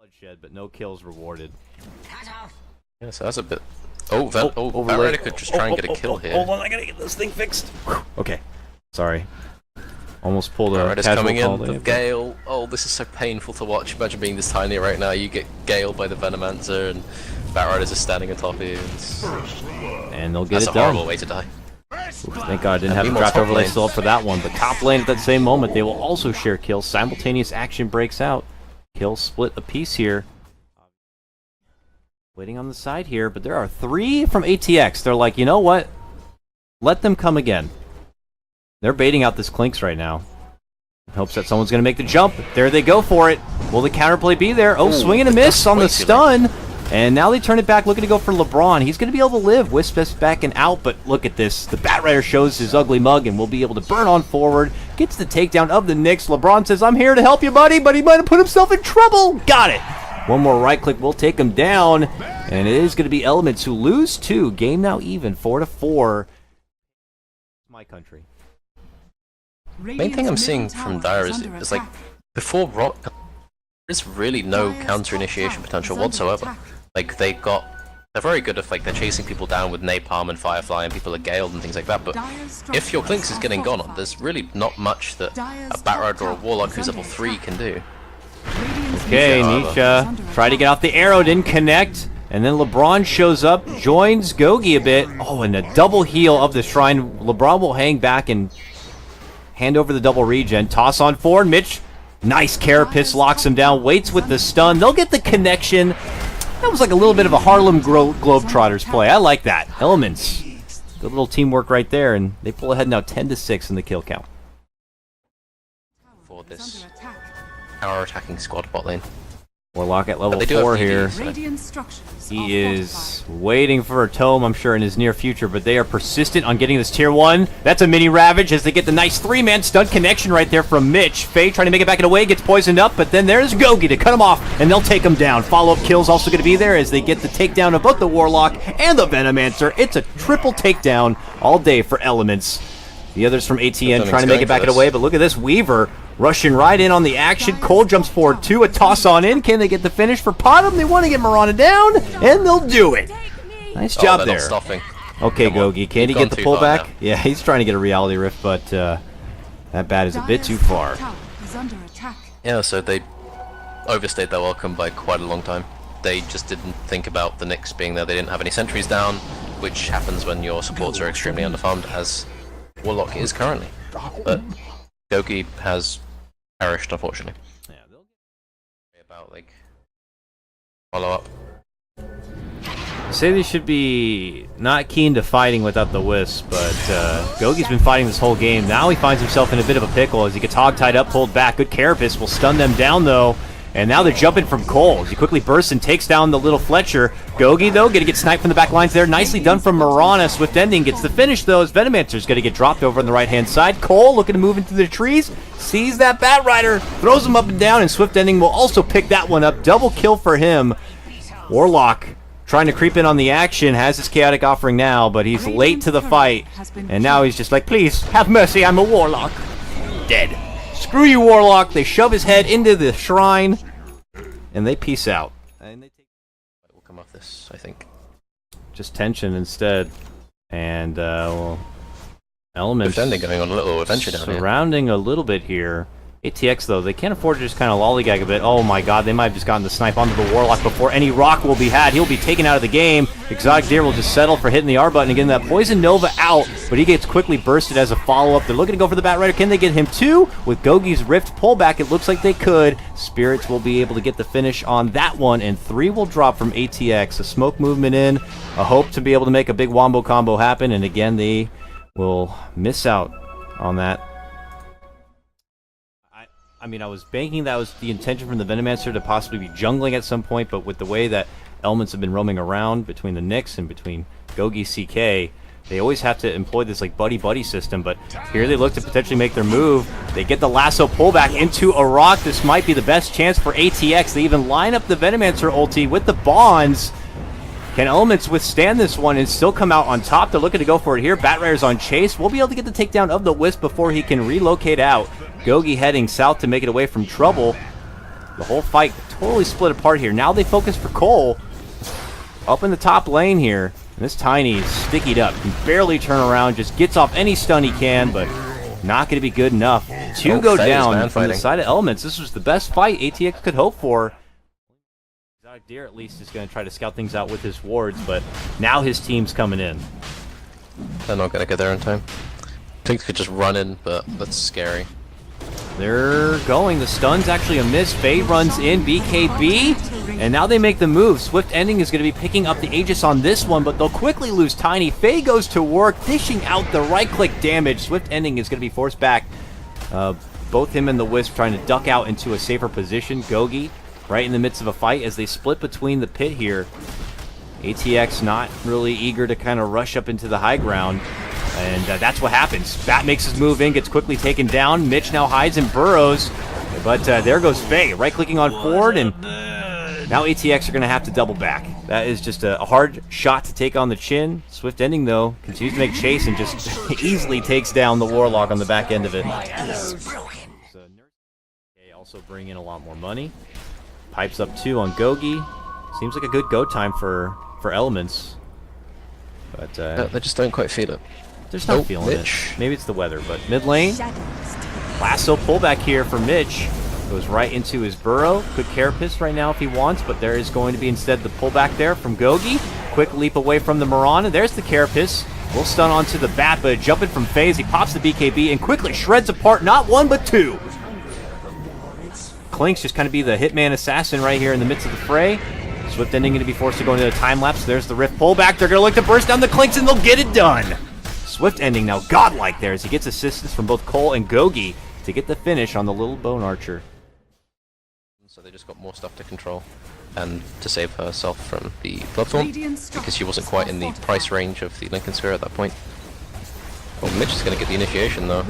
bloodshed, but no kills rewarded. Yeah, so that's a bit... Batrider could just try and get a kill here. Hold on, I gotta get this thing fixed. Okay, sorry. Almost pulled a Batrider's casual coming call in, the there. Gale. Oh, this is so painful to watch. Imagine being this tiny right now. You get Gale by the Venomancer, and Batriders are standing atop you. And they'll get That's it a done. horrible way to die. Oof, thank God I didn't have And the draft top overlay lane. still up for that one. But top lane at that same moment, they will also share kills. Simultaneous action breaks out. Kills split a piece here. Waiting on the side here, but there are 3 from ATX. They're like, you know what? Let them come again. They're baiting out this Clinks right now. In hopes that someone's going to make the jump. There they go for it. Will the counterplay be there? Oh, swing and a miss on the stun. And now they turn it back, looking to go for LeBron. He's going to be able to live. Wisp us back and out, but look at this. The Batrider shows his ugly mug and will be able to burn on forward. Gets the takedown of the Nyx. LeBron says, I'm here to help you, buddy, but he might have put himself in trouble. Got it. One more right click will take him down. And it is going to be Elements who lose 2. Game now even, 4-4. My country. Main thing I'm seeing from Dire is like, before Rock, there's really no counter-initiation potential whatsoever. Like, they're very good if like they're chasing people down with Napalm and Firefly and people are galed and things like that, but if your Clinks is getting gone on, there's really not much that a Batrider or a Warlock who's level 3 can do. Okay, Nisha tried to get off the arrow, didn't connect. And then LeBron shows up, joins Gogi a bit. Oh, and a double heal of the Shrine. LeBron will hang back and hand over the double regen. Toss on forward. Mitch, nice carapace, locks him down. Waits with the stun. They'll get the connection. That was like a little bit of a Harlem Globetrotters play. I like that. Elements. Good little teamwork right there. And they pull ahead now 10-6 in the kill count. For this power attacking squad bot lane. Warlock at level They do 4 have here. DDs, He is waiting for a tome, I'm sure, in his near future, but they are persistent on getting this tier 1. That's a mini Ravage as they get the nice 3-man stun connection right there from Mitch. Faye trying to make it back and away, gets poisoned up, but then there's Gogi to cut him off, and they'll take him down. Follow-up kills also going to be there as they get the takedown of both the Warlock and the Venomancer. It's a triple takedown all day for Elements. The others from ATN trying to make it back and away, but look at this Weaver rushing right in on the action. Cole jumps forward too, a toss on in. Can they get the finish for Potom? They want to get Marana down, and they'll do it. Nice job there. Okay, Gogi, can he get the pullback? Yeah, he's trying to get a reality rift, but that bat is a bit too far. Yeah, so they overstayed their welcome by quite a long time. They just didn't think about the Nyx being there. They didn't have any sentries down, which happens when your supports are extremely underfarmed, as Warlock is currently. But Gogi has perished, unfortunately. Yeah, they'll About like follow up. say they should be not keen to fighting without the Wisp, but Gogi's been fighting this whole game. Now he finds himself in a bit of a pickle as he gets hog-tied up, pulled back. Good carapace will stun them down, though. And now they're jumping from Cole. He quickly bursts and takes down the little Fletcher. Gogi, though, going to get sniped from the back lines there. Nicely done from Marana. Swift Ending gets the finish, though, as Venomancer's going to get dropped over on the right-hand side. Cole looking to move into the trees. Sees that Batrider. Throws him up and down, and Swift Ending will also pick that one up. Double kill for him. Warlock trying to creep in on the action. Has his Chaotic Offering now, but he's late to the fight. And now he's just like, please, have mercy, I'm a Warlock. Dead. Screw you, Warlock. They shove his head into the shrine, and they peace out. And they We'll come off this, I think. just tension instead. And, well, Elements Defending going on a little adventure down here. surrounding a little bit here. ATX, though, they can't afford to just kind of lollygag a bit. Oh my god, they might have just gotten the snipe onto the Warlock before any rock will be had. He'll be taken out of the game. Exotic Deer will just settle for hitting the R button and getting that Poison Nova out, but he gets quickly bursted as a follow-up. They're looking to go for the Batrider. Can they get him too? With Gogi's Rift pullback, it looks like they could. Spirits will be able to get the finish on that one, and 3 will drop from ATX. A smoke movement in, a hope to be able to make a big wombo combo happen, and again, they will miss out on that. I mean, I was banking that was the intention from the Venomancer to possibly be jungling at some point, but with the way that Elements have been roaming around between the Nyx and between Gogi CK, they always have to employ this like buddy-buddy system, but here they look to potentially make their move. They get the lasso pullback into a rock. This might be the best chance for ATX. They even line up the Venomancer ulti with the bonds. Can Elements withstand this one and still come out on top? They're looking to go for it here. Batrider's on chase. We'll be able to get the takedown of the Wisp before he can relocate out. Gogi heading south to make it away from trouble. The whole fight totally split apart here. Now they focus for Cole. Up in the top lane here. And this Tiny is stickied up. Can barely turn around. Just gets off any stun he can, but not going to be good enough. Two go down from the side of Elements. This was the best fight ATX could hope for. Exotic Deer at least is going to try to scout things out with his wards, but now his team's coming in. They're not going to get there in time. Things could just run in, but that's scary. They're going. The stun's actually a miss. Faye runs in. BKB. And now they make the move. Swift Ending is going to be picking up the Aegis on this one, but they'll quickly lose Tiny. Faye goes to work, dishing out the right-click damage. Swift Ending is going to be forced back. Both him and the Wisp trying to duck out into a safer position. Gogi right in the midst of a fight as they split between the pit here. ATX not really eager to kind of rush up into the high ground. And that's what happens. Bat makes his move in, gets quickly taken down. Mitch now hides and burrows. But there goes Faye, right-clicking on forward, and now ATX are going to have to double back. That is just a hard shot to take on the chin. Swift Ending, though, continues to make chase and just easily takes down the Warlock on the back end of it. So, okay, also bring in a lot more money. Pipes up 2 on Gogi. Seems like a good go time for Elements. But they just don't quite feel it. They're just not feeling it. Maybe it's the weather, but mid lane. Lasso pullback here for Mitch. Goes right into his burrow. Could carapace right now if he wants, but there is going to be instead the pullback there from Gogi. Quick leap away from the Mirana. There's the carapace. Will stun onto the Bat, but jumping from FaZe, he pops the BKB and quickly shreds apart not one but two. Klink's just kind of be the hitman assassin right here in the midst of the fray. Swift Ending going to be forced to go into a time lapse. There's the Rift pullback. They're going to look to burst down the Klinks and they'll get it done. Swift Ending now godlike there as he gets assistance from both Cole and Gogi to get the finish on the little Bone Archer. So they just got more stuff to control and to save herself from the Bloodthorn because she wasn't quite in the price range of the Lincoln Sphere at that point. Well, Mitch is going to get the initiation though.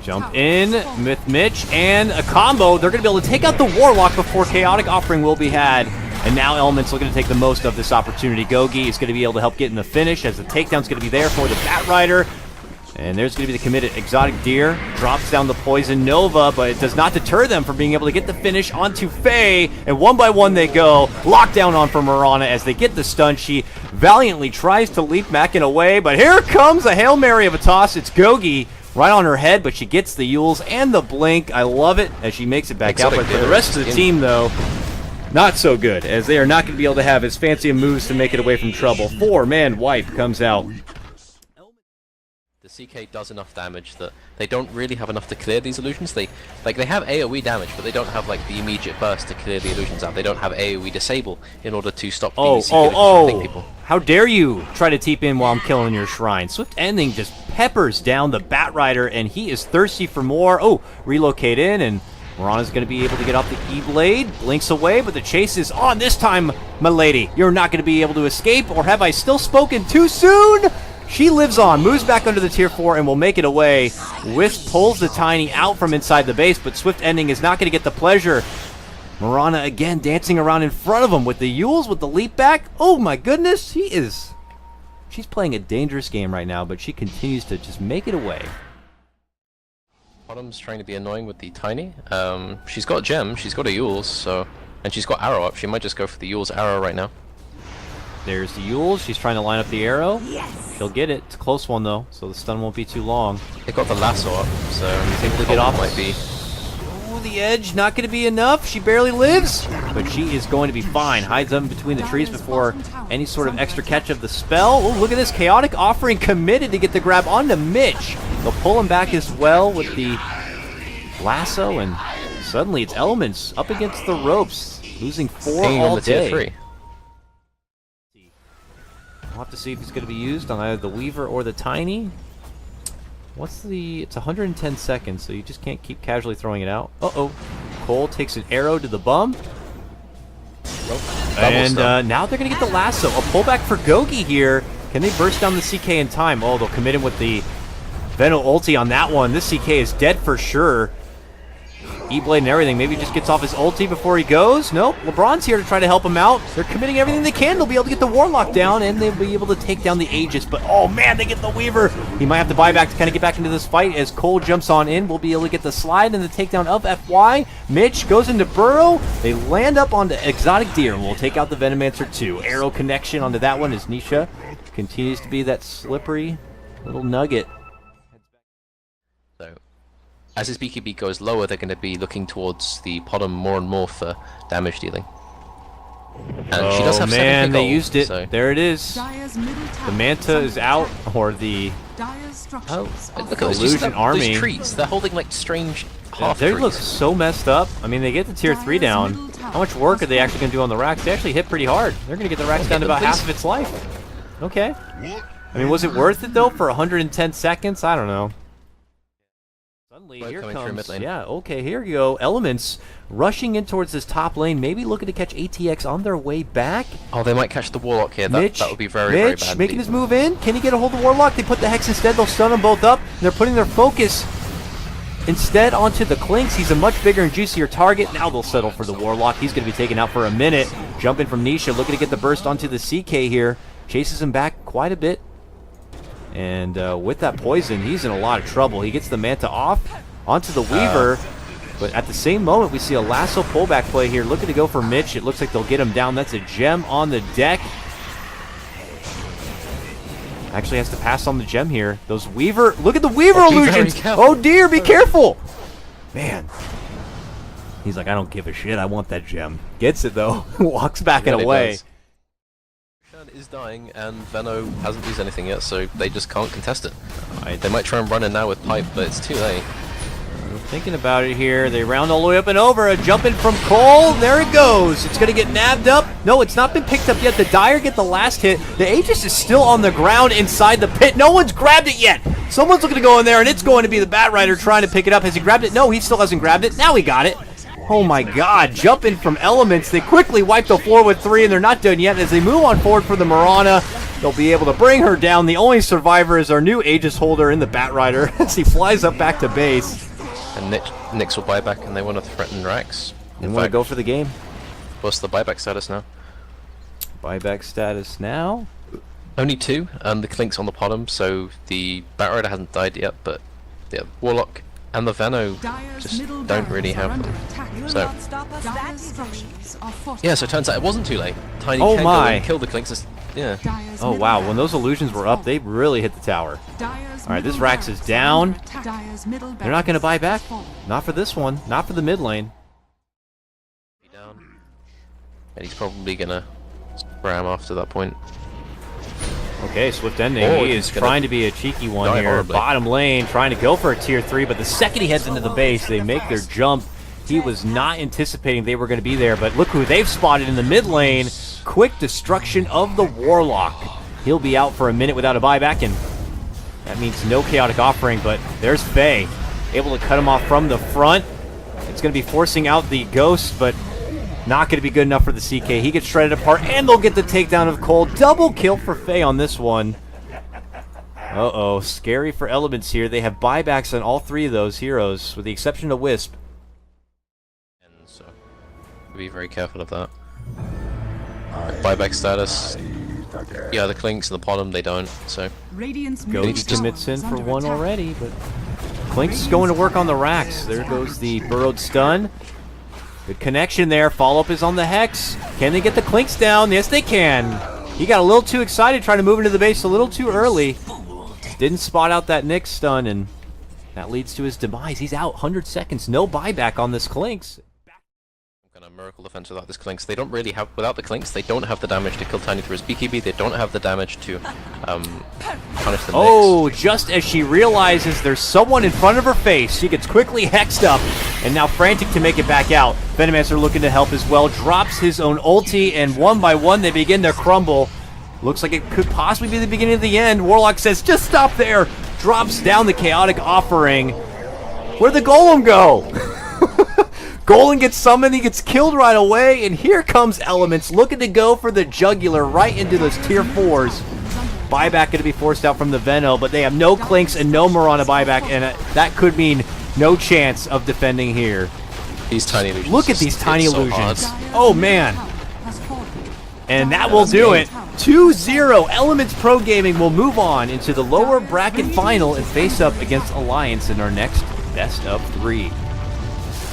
Jump in with Mitch and a combo. They're going to be able to take out the Warlock before Chaotic Offering will be had. And now Element's looking to take the most of this opportunity. Gogi is going to be able to help get in the finish as the takedown's going to be there for the Bat Rider. And there's going to be the committed Exotic Deer. Drops down the Poison Nova, but it does not deter them from being able to get the finish onto Faye. And one by one they go. Lockdown on for Mirana as they get the stun. She valiantly tries to leap back and away, but here comes a Hail Mary of a toss. It's Gogi right on her head, but she gets the Yules and the Blink. I love it as she makes it back out. But for the rest of the team, though, not so good, as they are not going to be able to have as fancy a moves to make it away from trouble. 4-man wipe comes out. The CK does enough damage that they don't really have enough to clear these illusions. They have AoE damage, but they don't have like the immediate burst to clear the illusions out. They don't have AoE disable in order to stop the CK people. How dare you try to TP in while I'm killing your shrine. Swift Ending just peppers down the Bat Rider, and he is thirsty for more. Oh, relocate in, and Mirana's going to be able to get off the E-Blade. Blinks away, but the chase is on this time, my lady. You're not going to be able to escape, or have I still spoken too soon? She lives on, moves back under the tier 4, and will make it away. Wisp pulls the Tiny out from inside the base, but Swift Ending is not going to get the pleasure. Mirana again dancing around in front of him with the Yules, with the leap back. Oh my goodness, she's playing a dangerous game right now, but she continues to just make it away. Bottom's trying to be annoying with the Tiny. She's got Gem, she's got a Yules, so, and she's got Arrow up. She might just go for the Yules Arrow right now. There's the Yules. She's trying to line up the arrow. Yes. She'll get it. It's a close one, though, so the stun won't be too long. They got the lasso up, so able to get off. Might be. Ooh, the edge not going to be enough. She barely lives, but she is going to be fine. Hides up between the trees before any sort of extra catch of the spell. Oh, look at this. Chaotic Offering committed to get the grab onto Mitch. They'll pull him back as well with the lasso, and suddenly it's Elements up against the ropes, losing 4 all day. Tier 3. We'll have to see if he's going to be used on either the Weaver or the Tiny. It's 110 seconds, so you just can't keep casually throwing it out. Uh-oh. Cole takes an arrow to the bum. And now they're going to get the lasso. A pullback for Gogi here. Can they burst down the CK in time? Oh, they'll commit him with the Veno ulti on that one. This CK is dead for sure. E-Blade and everything. Maybe he just gets off his ulti before he goes. Nope. LeBron's here to try to help him out. They're committing everything they can. They'll be able to get the Warlock down, and they'll be able to take down the Aegis. But, oh, man, they get the Weaver. He might have to buy back to kind of get back into this fight. As Cole jumps on in, we'll be able to get the slide and the takedown of FY. Mitch goes into Burrow. They land up onto Exotic Deer, and we'll take out the Venomancer too. Arrow connection onto that one as Nisha continues to be that slippery little nugget. So, as his BKB goes lower, they're going to be looking towards the Podom more and more for damage dealing. And she does have 7k they gold, used it. So. There it is. The Manta is out, or the Look at those Illusion Army. Those trees. They're holding like strange half They trees. look so messed up. I mean, they get the tier 3 down. How much work are they actually going to do on the racks? They actually hit pretty hard. They're going to get the racks down to about half of its life. Okay. I mean, was it worth it, though, for 110 seconds? I don't know. Suddenly, here comes... Yeah, okay, here you go. Elements rushing in towards this top lane, maybe looking to catch ATX on their way back. Oh, they might catch the Warlock here. That would be very bad. Mitch making his move in. Can he get a hold of the Warlock? They put the Hex instead. They'll stun them both up. They're putting their focus instead onto the Clinks. He's a much bigger and juicier target. Now they'll settle for the Warlock. He's going to be taken out for a minute. Jumping from Nisha, looking to get the burst onto the CK here. Chases him back quite a bit. And with that poison, he's in a lot of trouble. He gets the Manta off onto the Weaver. But at the same moment, we see a lasso pullback play here. Looking to go for Mitch. It looks like they'll get him down. That's a gem on the deck. Actually has to pass on the gem here. Those Weaver... Look at the Weaver illusions! Oh dear, be careful! Man. He's like, I don't give a shit. I want that gem. Gets it, though. Walks back and away. Is dying, and Veno hasn't used anything yet, so they just can't contest it. They might try and run in now with Pipe, but it's too late. Thinking about it here, they round all the way up and over. A jump in from Cole. There it goes. It's going to get nabbed up. No, it's not been picked up yet. The Dire get the last hit. The Aegis is still on the ground inside the pit. No one's grabbed it yet. Someone's looking to go in there, and it's going to be the Bat Rider trying to pick it up. Has he grabbed it? No, he still hasn't grabbed it. Now he got it. Oh my god, jump in from Elements. They quickly wipe the floor with 3, and they're not done yet. As they move on forward for the Mirana, they'll be able to bring her down. The only survivor is our new Aegis holder in the Bat Rider as he flies up back to base. And Nyx will buy back, and they want to threaten Rax. They want to go for the game. What's the buyback status now? Buyback status now? Only 2, and the Clink's on the bottom, so the Bat Rider hasn't died yet, but the Warlock and the Veno just don't really have them. So, yeah, so it turns out it wasn't too late. Tiny oh can my! Go and kill the Clinks. Yeah. Oh wow! When those illusions were up, they really hit the tower. All right, this Rax is down. They're not going to buy back. Not for this one. Not for the mid lane. And he's probably gonna ram after that point. Okay, swift ending. Oh, he is trying to be a cheeky one here. Horribly. Bottom lane, trying to go for a tier 3, but the second he heads into the base, they make their jump. He was not anticipating they were going to be there, but look who they've spotted in the mid lane. Quick destruction of the Warlock. He'll be out for a minute without a buyback, and that means no chaotic offering, but there's Faye. Able to cut him off from the front. It's going to be forcing out the Ghost, but not going to be good enough for the CK. He gets shredded apart, and they'll get the takedown of Cole. Double kill for Faye on this one. Uh-oh, scary for Elements here. They have buybacks on all 3 of those heroes, with the exception of Wisp. And so, be very careful of that. Buyback status. Yeah, the Clinks and the bottom, they don't, so... Ghost commits in for one already, but... Clinks is going to work on the racks. There goes the burrowed stun. Good connection there. Follow-up is on the Hex. Can they get the Clinks down? Yes, they can. He got a little too excited trying to move into the base a little too early. Didn't spot out that Nyx stun, and that leads to his demise. He's out 100 seconds. No buyback on this Clinks. Kind of miracle defense without this Clinks. They don't really have, without the Clinks, they don't have the damage to kill Tiny through his BKB. They don't have the damage to punish the Oh, just as she realizes there's someone in front of her face, she gets quickly hexed up, and now frantic to make it back out. Venomancer looking to help as well, drops his own ulti, and one by one they begin to crumble. Looks like it could possibly be the beginning of the end. Warlock says, just stop there. Drops down the chaotic offering. Where'd the Golem go? Golem gets summoned, he gets killed right away, and here comes Elements looking to go for the jugular right into those tier 4s. Buyback going to be forced out from the Veno, but they have no Clinks and no Mirana buyback, and that could mean no chance of defending here. These tiny illusions. Look at just these tiny hit so illusions. hard. Oh man. And that will do it. 2-0. Elements Pro Gaming will move on into the lower bracket final and face up against Alliance in our next best of 3. Yeah,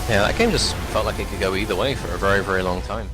that game just felt like it could go either way for a very, very long time.